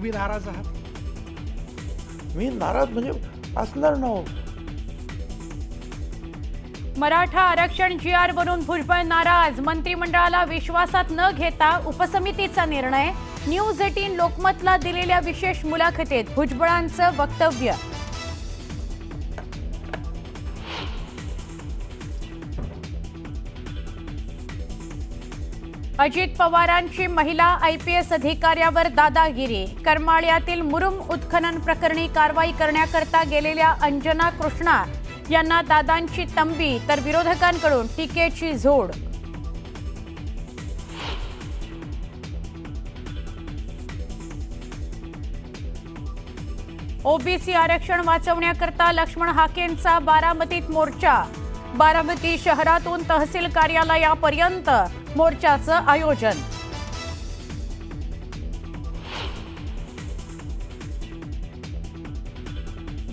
तुम्ही नाराज आहात? मी नाराज म्हणजे असणार ना. मराठा आरक्षण GR वरून भुजबळ नाराज. मंत्रिमंडळाला विश्वासात न घेता उपसमितीचा निर्णय. न्यूज 18 लोकमतला दिलेल्या विशेष मुलाखतीत भुजबळांचं वक्तव्य. अजित पवारांची महिला IPS अधिकाऱ्यावर दादागिरी. करमाळ्यातील मुरुम उत्खनन प्रकरणी कारवाई करण्याकरता गेलेल्या अंजना कृष्णा यांना दादांची तंबी, तर विरोधकांकडून टीकेची झोड. OBC आरक्षण वाचवण्याकरता लक्ष्मण हाकेंचा बारामतीत मोर्चा. बारामती शहरातून तहसील कार्यालयापर्यंत मोर्चाचं आयोजन.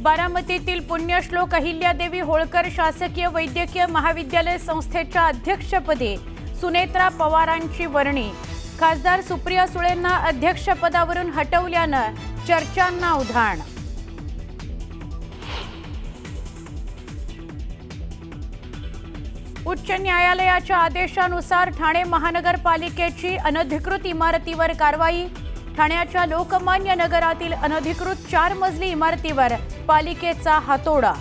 बारामतीतील पुण्यश्लोक अहिल्यादेवी होळकर शासकीय वैद्यकीय महाविद्यालय संस्थेच्या अध्यक्षपदी सुनेत्रा पवारांची वर्णी. खासदार सुप्रिया सुळेंना अध्यक्षपदावरून हटवल्यानं चर्चांना उधाण. उच्च न्यायालयाच्या आदेशानुसार ठाणे महानगरपालिकेची अनधिकृत इमारतीवर कारवाई. ठाण्याच्या लोकमान्य नगरातील अनधिकृत 4 मजली इमारतीवर पालिकेचा हातोडा.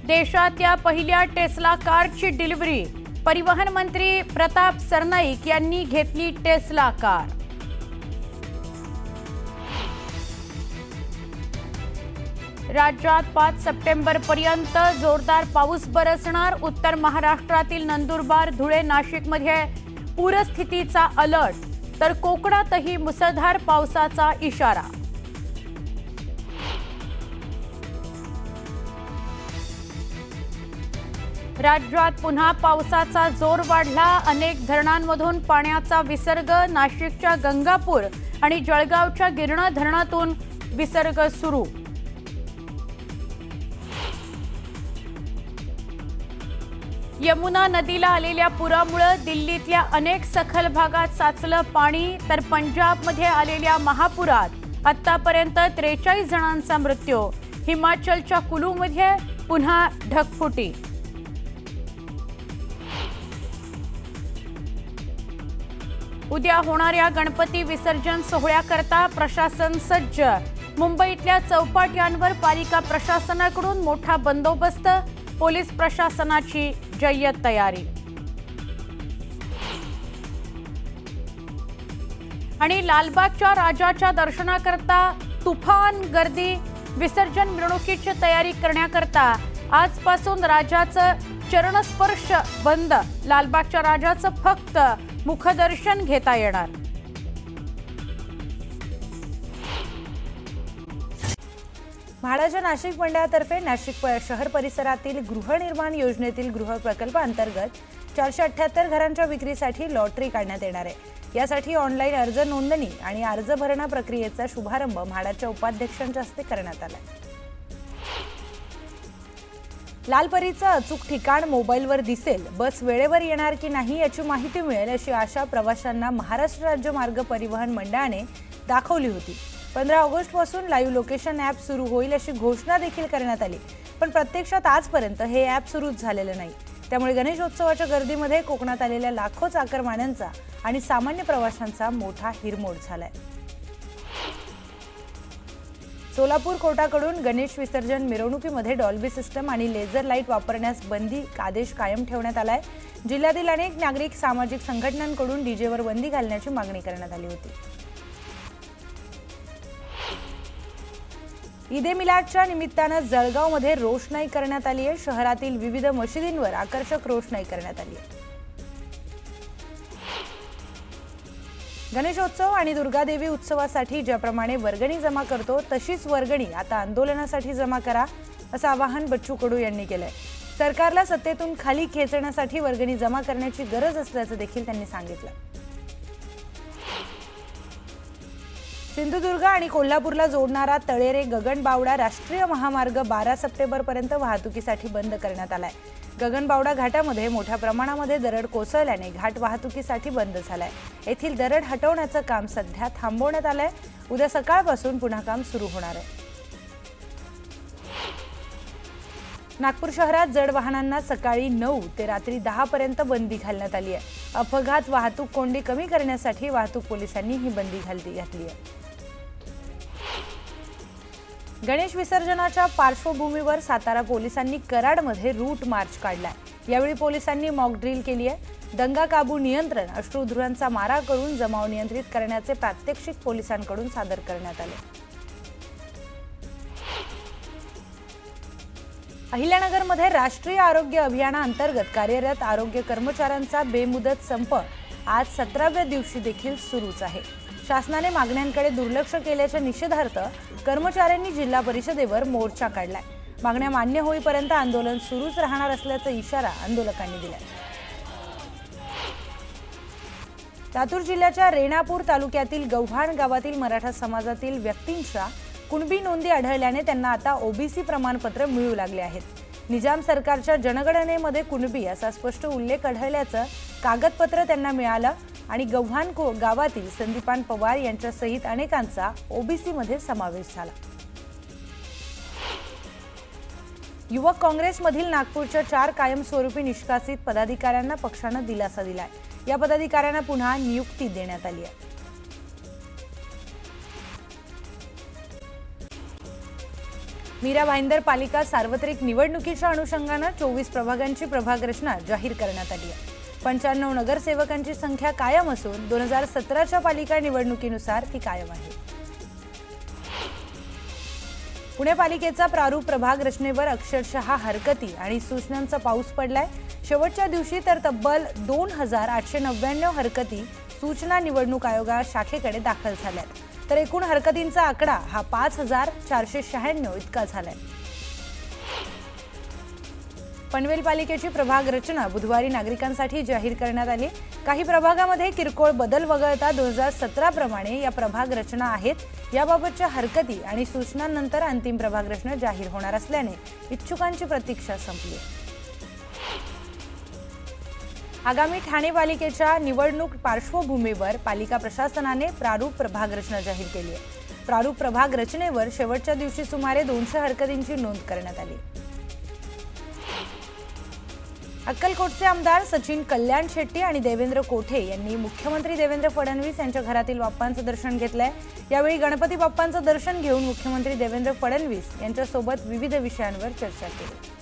देशातल्या पहिल्या टेस्ला कारची डिलिव्हरी. परिवहन मंत्री प्रताप सरनाईक यांनी घेतली टेस्ला कार. राज्यात 5 सप्टेंबरपर्यंत जोरदार पाऊस बरसणार. उत्तर महाराष्ट्रातील नंदुरबार, धुळे, नाशिकमध्ये पूरस्थितीचा अलर्ट, तर कोकणातही मुसळधार पावसाचा इशारा. राज्यात पुन्हा पावसाचा जोर वाढला. अनेक धरणांमधून पाण्याचा विसर्ग. नाशिकच्या गंगापूर आणि जळगावच्या गिरणा धरणातून विसर्ग सुरू. यमुना नदीला आलेल्या पुरामुळे दिल्लीतल्या अनेक सखल भागात साचलं पाणी, तर पंजाबमध्ये आलेल्या महापुरात आतापर्यंत 43 जणांचा मृत्यू. हिमाचलच्या कुलूमध्ये पुन्हा ढगफुटी. उद्या होणाऱ्या गणपती विसर्जन सोहळ्याकरता प्रशासन सज्ज. मुंबईतल्या चौपाट्यांवर पालिका प्रशासनाकडून मोठा बंदोबस्त. पोलीस प्रशासनाची जय्यत तयारी. आणि लालबागच्या राजाच्या दर्शनाकरता तुफान गर्दी. विसर्जन मिरवणुकीची तयारी करण्याकरता आजपासून राजाचं चरणस्पर्श बंद. लालबागच्या राजाचं फक्त मुखदर्शन घेता येणार. म्हाडाच्या नाशिक मंडळातर्फे नाशिक शहर परिसरातील गृहनिर्माण योजनेतील गृहप्रकल्प अंतर्गत 478 घरांच्या विक्रीसाठी लॉटरी काढण्यात येणार आहे. यासाठी ऑनलाईन अर्ज नोंदणी आणि अर्ज भरणा प्रक्रियेचा शुभारंभ म्हाडाच्या उपाध्यक्षांच्या हस्ते करण्यात आला. लालपरीचं अचूक ठिकाण मोबाईलवर दिसेल. बस वेळेवर येणार की नाही याची माहिती मिळेल अशी आशा प्रवाशांना महाराष्ट्र राज्य मार्ग परिवहन मंडळाने दाखवली होती. 15 ऑगस्टपासून लाईव्ह लोकेशन ॲप सुरू होईल अशी घोषणा देखील करण्यात आली, पण प्रत्यक्षात आजपर्यंत हे ॲप सुरूच झालेलं नाही. त्यामुळे गणेशोत्सवाच्या गर्दीमध्ये कोकणात आलेल्या लाखो चाकरमान्यांचा आणि सामान्य प्रवाशांचा मोठा हिरमोड झालाय. सोलापूर कोर्टाकडून गणेश विसर्जन मिरवणुकीमध्ये डॉल्बी सिस्टम आणि लेझर लाईट वापरण्यास बंदी आदेश कायम ठेवण्यात आलाय. जिल्ह्यातील अनेक नागरिक सामाजिक संघटनांकडून डीजेवर बंदी घालण्याची मागणी करण्यात आली होती. ईद ए मिलादच्या निमित्तानं जळगावमध्ये रोषणाई करण्यात आली आहे. शहरातील विविध मशिदींवर आकर्षक रोषणाई करण्यात आली आहे. गणेशोत्सव आणि दुर्गादेवी उत्सवासाठी ज्याप्रमाणे वर्गणी जमा करतो तशीच वर्गणी आता आंदोलनासाठी जमा करा असं आवाहन बच्चू कडू यांनी केलंय. सरकारला सत्तेतून खाली खेचण्यासाठी वर्गणी जमा करण्याची गरज असल्याचं देखील त्यांनी सांगितलं. सिंधुदुर्ग आणि कोल्हापूरला जोडणारा तळेरे गगनबावडा राष्ट्रीय महामार्ग 12 सप्टेंबरपर्यंत वाहतुकीसाठी बंद करण्यात आलाय. गगनबावडा घाटामध्ये मोठ्या प्रमाणामध्ये दरड कोसळल्याने घाट वाहतुकीसाठी बंद झालाय. येथील दरड हटवण्याचं काम सध्या थांबवण्यात आलंय. उद्या सकाळपासून पुन्हा काम सुरू होणार आहे. नागपूर शहरात जड वाहनांना सकाळी 9 ते रात्री 10 पर्यंत बंदी घालण्यात आली आहे. अपघात वाहतूक कोंडी कमी करण्यासाठी वाहतूक पोलिसांनी ही बंदी घातली आहे. गणेश विसर्जनाच्या पार्श्वभूमीवर सातारा पोलिसांनी कराडमध्ये रूट मार्च काढलाय. यावेळी पोलिसांनी मॉक ड्रिल केली आहे. दंगा काबू नियंत्रण, अश्रुधुरांचा मारा करून जमाव नियंत्रित करण्याचे प्रात्यक्षिक पोलिसांकडून सादर करण्यात आले. अहिल्यानगरमध्ये राष्ट्रीय आरोग्य अभियानाअंतर्गत कार्यरत आरोग्य कर्मचाऱ्यांचा बेमुदत संप आज 17व्या दिवशी देखील सुरूच आहे. शासनाने मागण्यांकडे दुर्लक्ष केल्याच्या निषेधार्थ कर्मचाऱ्यांनी जिल्हा परिषदेवर मोर्चा काढलाय. मागण्या मान्य होईपर्यंत आंदोलन सुरूच राहणार असल्याचा इशारा आंदोलकांनी दिलाय. लातूर जिल्ह्याच्या रेणापूर तालुक्यातील गव्हाण गावातील मराठा समाजातील व्यक्तींच्या कुणबी नोंदी आढळल्याने त्यांना आता ओबीसी प्रमाणपत्र मिळू लागले आहेत. निजाम सरकारच्या जनगणनेमध्ये कुणबी असा स्पष्ट उल्लेख आढळल्याचं कागदपत्र त्यांना मिळालं आणि गव्हाण गावातील संदीपान पवार यांच्या सहित अनेकांचा ओबीसीमध्ये समावेश झाला. युवक काँग्रेसमधील नागपूरच्या 4 कायमस्वरूपी निष्कासित पदाधिकाऱ्यांना पक्षानं दिलासा दिलाय. या पदाधिकाऱ्यांना पुन्हा नियुक्ती देण्यात आली आहे. मीरा भाईंदर पालिका सार्वत्रिक निवडणुकीच्या अनुषंगानं 24 प्रभागांची प्रभाग रचना जाहीर करण्यात आली आहे. 95 नगरसेवकांची संख्या कायम असून 2017च्या पालिका निवडणुकीनुसार ती कायम आहे. पुणे पालिकेचा प्रारूप प्रभाग रचनेवर अक्षरशः हरकती आणि सूचनांचा पाऊस पडलाय. शेवटच्या दिवशी तर तब्बल 2899 हरकती सूचना निवडणूक आयोग शाखेकडे दाखल झाल्यात. तर एकूण हरकतींचा आकडा हा 5496 इतका झालाय. पनवेल पालिकेची प्रभाग रचना बुधवारी नागरिकांसाठी जाहीर करण्यात आली. काही प्रभागामध्ये किरकोळ बदल वगळता 2017 प्रमाणे या प्रभाग रचना आहेत. याबाबतच्या हरकती आणि सूचनांनंतर अंतिम प्रभाग रचना जाहीर होणार असल्याने इच्छुकांची प्रतीक्षा संपली. आगामी ठाणे पालिकेच्या निवडणूक पार्श्वभूमीवर पालिका प्रशासनाने प्रारूप प्रभाग रचना जाहीर केली आहे. प्रारूप प्रभाग रचनेवर शेवटच्या दिवशी सुमारे 200 हरकतींची नोंद करण्यात आली. अक्कलकोटचे आमदार सचिन कल्याण शेट्टी आणि देवेंद्र कोठे यांनी मुख्यमंत्री देवेंद्र फडणवीस यांच्या घरातील बाप्पांचं दर्शन घेतलंय. यावेळी गणपती बाप्पांचं दर्शन घेऊन मुख्यमंत्री देवेंद्र फडणवीस यांच्यासोबत विविध विषयांवर चर्चा केली.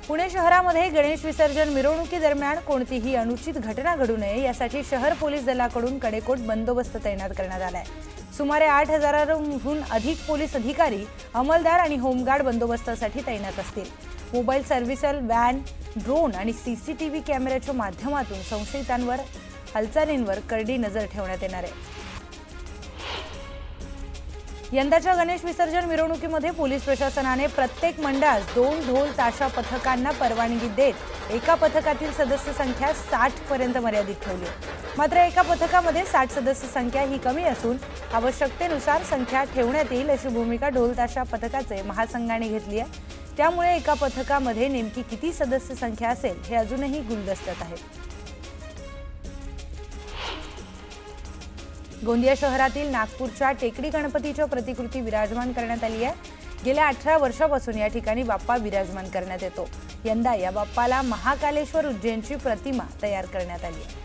पुणे शहरामध्ये गणेश विसर्जन मिरवणुकीदरम्यान कोणतीही अनुचित घटना घडू नये यासाठी शहर पोलीस दलाकडून कडेकोट बंदोबस्त तैनात करण्यात आलाय. सुमारे 8000हून अधिक पोलीस अधिकारी, अंमलदार आणि होमगार्ड बंदोबस्तासाठी तैनात असतील. मोबाईल सर्व्हिसल व्हॅन, ड्रोन आणि सीसीटीव्ही कॅमेऱ्याच्या माध्यमातून संशयितांवर हालचालींवर करडी नजर ठेवण्यात येणार आहे. यंदाच्या गणेश विसर्जन मिरवणुकीमध्ये पोलीस प्रशासनाने प्रत्येक मंडळास 2 ढोल ताशा पथकांना परवानगी देत एका पथकातील सदस्य संख्या 60 पर्यंत मर्यादित ठेवली. मात्र एका पथकामध्ये 60 सदस्य संख्या ही कमी असून आवश्यकतेनुसार संख्या ठेवण्यात येईल अशी भूमिका ढोल ताशा पथकाचे महासंघाने घेतली आहे. त्यामुळे एका पथकामध्ये नेमकी किती सदस्य संख्या असेल हे अजूनही गुलदस्त्यात आहे. गोंदिया शहरातील नागपूरच्या टेकडी गणपतीच्या प्रतिकृती विराजमान करण्यात आली आहे. गेल्या 18 वर्षापासून या ठिकाणी बाप्पा विराजमान करण्यात येतो. यंदा या बाप्पाला महाकालेश्वर उज्जैनची प्रतिमा तयार करण्यात आली आहे.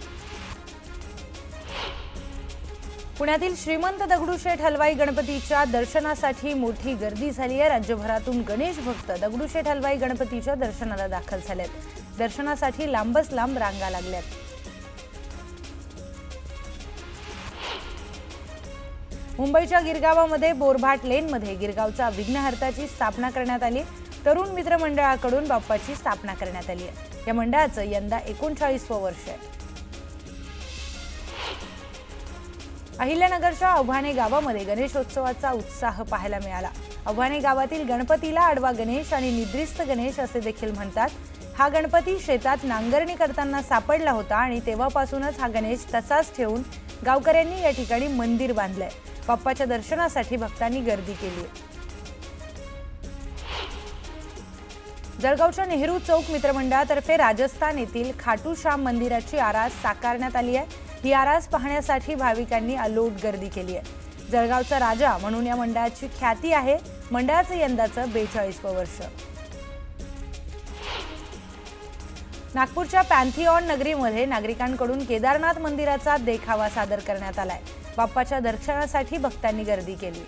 पुण्यातील श्रीमंत दगडूशेठ हलवाई गणपतीच्या दर्शनासाठी मोठी गर्दी झाली आहे. राज्यभरातून गणेश भक्त दगडूशेठ हलवाई गणपतीच्या दर्शनाला दाखल झालेत. दर्शनासाठी लांबच लांब रांगा लागल्यात. मुंबईच्या गिरगावामध्ये बोरभाट लेनमध्ये गिरगावचा विघ्नहर्ताची स्थापना करण्यात आली. तरुण मित्र मंडळाकडून बाप्पाची स्थापना करण्यात आली आहे. या मंडळाचं यंदा 39वं वर्ष आहे. अहिल्यानगरच्या अव्हाणे गावामध्ये गणेशोत्सवाचा उत्साह पाहायला मिळाला. अव्हाणे गावातील गणपतीला आडवा गणेश आणि निद्रिस्त गणेश असे देखील म्हणतात. हा गणपती शेतात नांगरणी करताना सापडला होता आणि तेव्हापासूनच हा गणेश तसाच ठेवून गावकऱ्यांनी या ठिकाणी मंदिर बांधलंय. बाप्पाच्या दर्शनासाठी भक्तांनी गर्दी केली आहे. जळगावच्या नेहरू चौक मित्रमंडळातर्फे राजस्थान येथील खाटू श्याम मंदिराची आरास साकारण्यात आली आहे. ही आरास पाहण्यासाठी भाविकांनी अलोट गर्दी केली आहे. जळगावचा राजा म्हणून या मंडळाची ख्याती आहे. मंडळाचं यंदाचं 42वं वर्ष. नागपूरच्या पॅन्थिऑन नगरीमध्ये नागरिकांकडून केदारनाथ मंदिराचा देखावा सादर करण्यात आलाय. बाप्पाच्या दर्शनासाठी भक्तांनी गर्दी केली.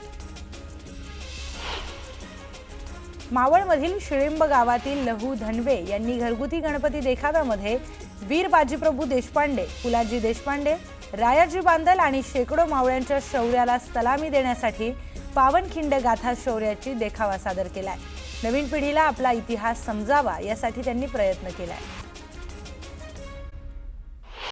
मावळमधील शिळिंब गावातील लहू धनवे यांनी घरगुती गणपती देखाव्यामध्ये वीर बाजीप्रभू देशपांडे, फुलाजी देशपांडे, रायाजी बांदल आणि शेकडो मावळ्यांच्या शौर्याला सलामी देण्यासाठी पावनखिंड गाथा शौर्याची देखावा सादर केलाय. नवीन पिढीला आपला इतिहास समजावा यासाठी त्यांनी प्रयत्न केलाय.